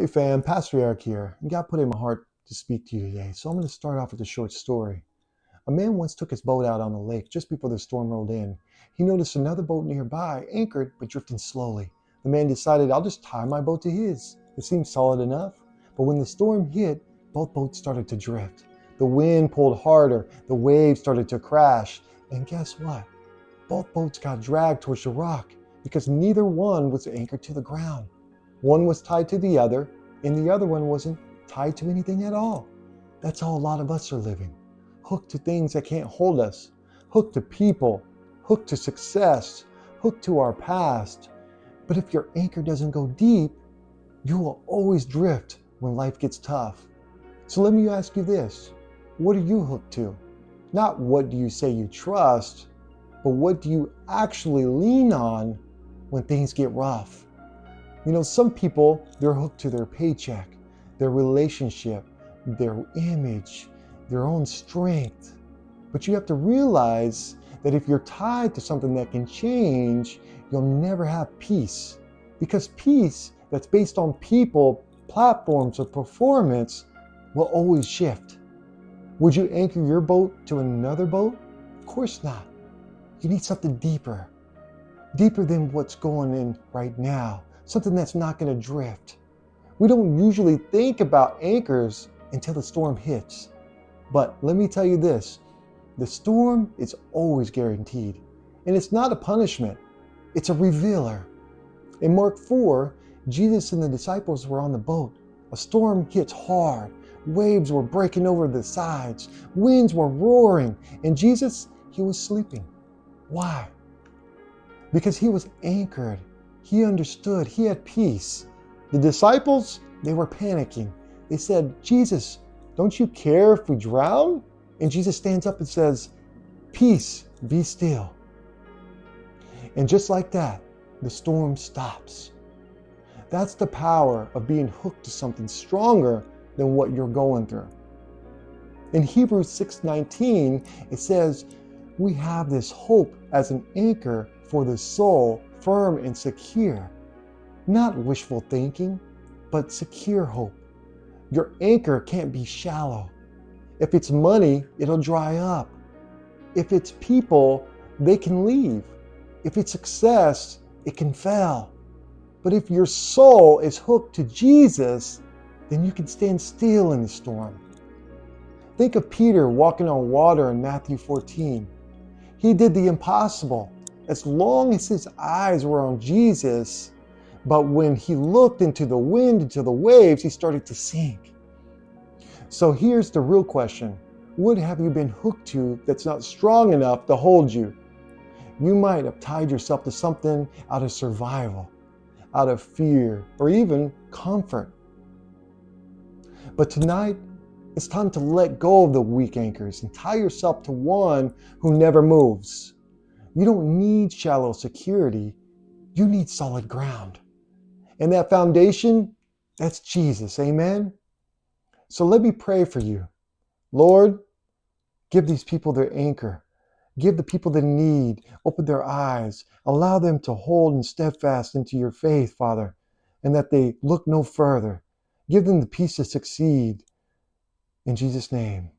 Hey fam, Pastor Eric here, and God put it in my heart to speak to you today. So I'm going to start off with a short story. A man once took his boat out on the lake just before the storm rolled in. He noticed another boat nearby, anchored but drifting slowly. The man decided, I'll just tie my boat to his. It seemed solid enough. But when the storm hit, both boats started to drift. The wind pulled harder, the waves started to crash, and guess what? Both boats got dragged towards the rock because neither one was anchored to the ground. One was tied to the other, and the other one wasn't tied to anything at all. That's how a lot of us are living. Hooked to things that can't hold us. Hooked to people. Hooked to success. Hooked to our past. But if your anchor doesn't go deep, you will always drift when life gets tough. So let me ask you this. What are you hooked to? Not what do you say you trust, but what do you actually lean on when things get rough? You know, some people, they're hooked to their paycheck, their relationship, their image, their own strength. But you have to realize that if you're tied to something that can change, you'll never have peace. Because peace that's based on people, platforms, or performance will always shift. Would you anchor your boat to another boat? Of course not. You need something deeper. Deeper than what's going in right now. Something that's not going to drift. We don't usually think about anchors until the storm hits. But let me tell you this, the storm is always guaranteed. And it's not a punishment, it's a revealer. In Mark 4, Jesus and the disciples were on the boat. A storm hits hard. Waves were breaking over the sides. Winds were roaring. And Jesus, he was sleeping. Why? Because he was anchored. He understood. He had peace. The disciples, they were panicking. They said, Jesus, don't you care if we drown? And Jesus stands up and says, peace, be still. And just like that, the storm stops. That's the power of being hooked to something stronger than what you're going through. In Hebrews 6:19, it says, we have this hope as an anchor for the soul, firm and secure. Not wishful thinking, but secure hope. Your anchor can't be shallow. If it's money, it'll dry up. If it's people, they can leave. If it's success, it can fail. But if your soul is hooked to Jesus, then you can stand still in the storm. Think of Peter walking on water in Matthew 14. He did the impossible as long as his eyes were on Jesus, but when he looked into the wind, into the waves, he started to sink. So here's the real question. What have you been hooked to that's not strong enough to hold you? You might have tied yourself to something out of survival, out of fear, or even comfort. But tonight, it's time to let go of the weak anchors and tie yourself to one who never moves. You don't need shallow security. You need solid ground. And that foundation, that's Jesus. Amen? So let me pray for you. Lord, give these people their anchor. Give the people the need. Open their eyes. Allow them to hold and steadfast into your faith, Father, and that they look no further. Give them the peace to succeed. In Jesus' name.